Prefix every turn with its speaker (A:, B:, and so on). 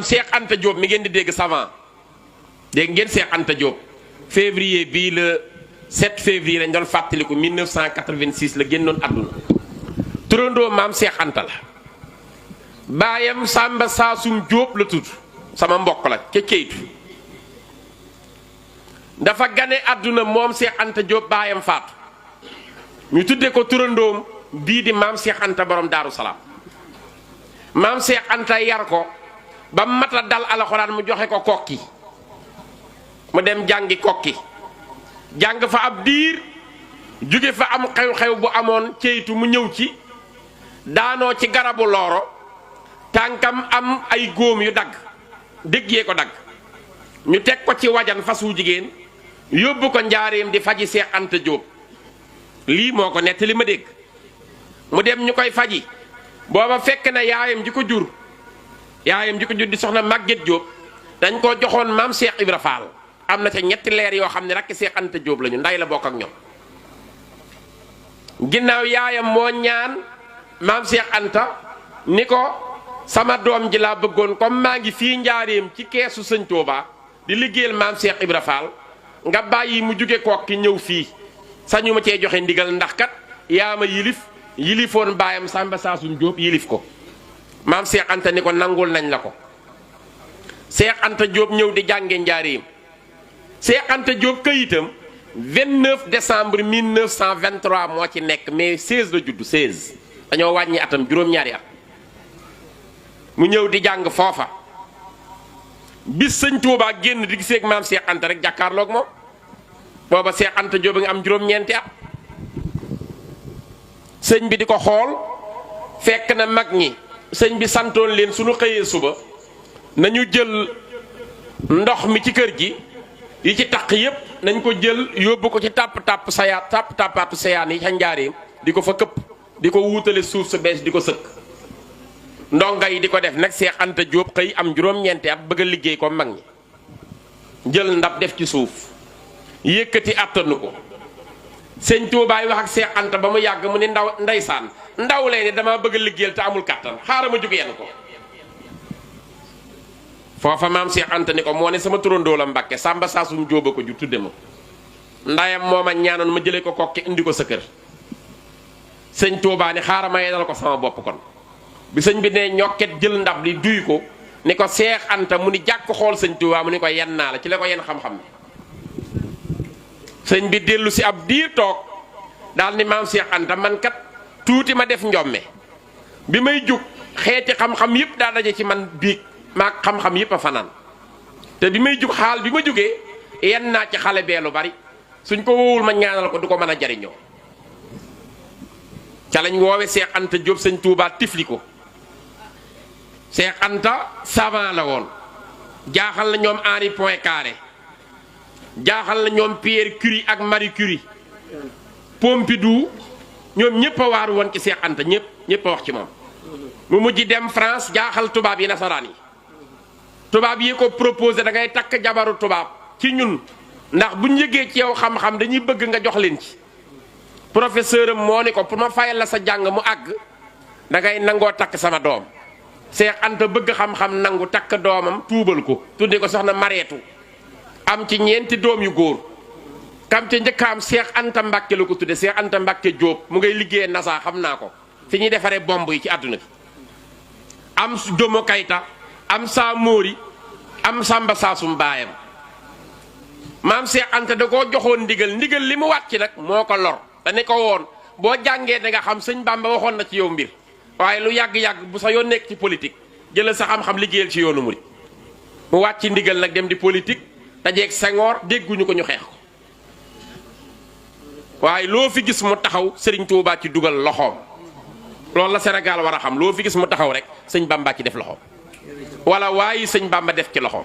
A: Cheikh Anta Diop mi ngeen di dégg savant dégg ngeen Cheikh Anta Diop février bii le 7 février lañ doon fàttaliku 1986 la génnoon àdduna turandoo maam Cheikh Anta la baayam Samba Saasum Diop la tudd sama mbokk la ca Ceytu dafa gane àdduna moom Cheikh Anta Diop baayam faatu ñu tudde ko turandoom bii di maam Cheikh Anta borom Daaru Salaam maam Cheikh Anta yar ko ba mata dal alxuraan mu joxe ko kokki mu dem jàngi kokki jàng fa ab diir jóge fa am xew-xew bu amoon Ceytu mu ñëw ci daanoo ci garabu looro tànkam am ay góom yu dagg déggee ko dagg ñu teg ko ci wajan fasu jigéen yóbbu ko njaareem di faji Cheikh Anta Diop lii moo ko nettali ma dégg mu dem ñu koy faji booba fekk na yaayam ji ko jur di soxna Maguette Diop dañ koo joxoon maam Cheikh Ibra Fall am na ca ñetti leer yoo xam ne rakk Cheikh Anta Diop lañu nday la bokk ak ñoom ginnaaw yaayam moo ñaan maam Cheikh Anta ni ko sama doom ji laa bëggoon comme maa ngi fii njaareem ci keesu sëñ Touba di liggéeyal maam Cheikh Ibra Fall nga bàyyi mu jóge kokki ñëw fii sañu ma cee joxe ndigal ndax kat yaa ma yilifoon baayam Samba Saasum Diop yilif ko maam Cheikh Anta ni ko nangul nañ la ko Cheikh Anta Diop ñëw di jànge njaareem Cheikh Anta Diop këyitam 29 décembre 1923 moo ci nekk mais 16 la judd 16 dañoo wàññi atam juróom-ñaari at mu ñëw di jàng foofa bis sëñ Touba génn di gisee ak maam Cheikh Anta rek jàkkaarloog moom booba Cheikh Anta Diop nga am juróom-ñeenti at sëñ bi di ko xool fekk na mag ñi sëñ bi santoon leen suñu xëyee suba nañu jël ndox mi ci kër gi yi ci taq yépp nañ ko jël yóbbu ko ci tàppaatu sayaan yi ca njaareem di ko fa këpp di ko wuutale suuf su bees di ko sëkk ndonga yi di ko def nag Cheikh Anta Diop xëy am juróom-ñeenti at bëgg a liggéey ko mag ñi jël ndab def ci suuf yëkkati attanu ko sëñ Tuubaay wax ak Cheikh Anta ba mu yàgg mu ni ndeysaan ndaw lee ni dama bëgg a liggéeyal te amul kàttan xaaral ma jóge yenn ko foofa maam Cheikh Anta ni ko moo ne sama turandoo la Mbàkke Samba Saasum Jóoba ko ju tudde ma ndayam moo ma ñaanoon ma jëlee ko kokki indi ko sa kër sëñ Tuubaa ni xaaral ma yedal ko sama bopp kon bi sëñ bi ne ñokket jël ndab li duy ko ni ko Cheikh Anta mu ni jàkk xool sëñ Tuubaa mu ni ko yen naa la ci la ko yenn xam-xam ni sëñ bi dellu si ab diir toog daal ni maam Cheikh Anta man kat tuuti ma def njomme bi may jug xeeti xam-xam yëpp daa daje ci man biig maag xam-xam yëpp a fanaan te bi may jug xaal bi ma jógee yenn naa ci xale bee lu bari suñ ko wowul ma ñaanal ko du ko mën a jariñoo ca lañ woowe Cheikh Anta Diop sëñ Touba tifli ko Cheikh Anta savant la woon jaaxal na ñoom Henri Poincaré jaaxal na ñoom Pierre Curie ak Marie Curie Pompidou ñoom ñëpp a waaru woon ci Cheikh Anta ñëpp a wax ci moom mu mujj dem France jaaxal tubaab yi nasaraan yi tubaab yi ko proposé da ngay takk jabaru tubaab ci ñun ndax buñ yëgee ci yow xam-xam dañuy bëgg nga jox leen ci professeur am moo ni ko pour ma fayal la sa jàng mu àgg da ngay nangoo takk sama doom Cheikh Anta bëgg xam-xam nangu takk doomam tuubal ko tudde ko soxna Mareetu am ci ñeenti doom yu góor kam ca njëkkaam Cheikh Anta Mbàkke la ko tudde Cheikh Anta Mbàkke Diop mu ngay liggéeyee NASA xam naa ko fi ñuy defaree bomb yi ci àdduna bi am Jomo Kayta am saa móori am Samba Saasum baayam maam Cheikh Anta da koo joxoon ndigal li mu wàcc nag moo ko lor da ne ko woon boo jàngee da nga xam sëñ Bamba waxoon na ci yow mbir waaye lu yàgg-yàgg bu sa yoon nekk ci politique jëlal sa xam-xam liggéeyal ci yoonu murid mu wàcc ndigal nag dem di politique dajeeg Senghor dégguñu ko ñu xeex ko waaye loo fi gis mu taxaw Serigne Touba ci dugal loxoom loolu la Sénégal war a xam loo fi gis mu taxaw rek sëñ Bamba ci def loxoom wala waaye sëñ Bamba def ci loxoom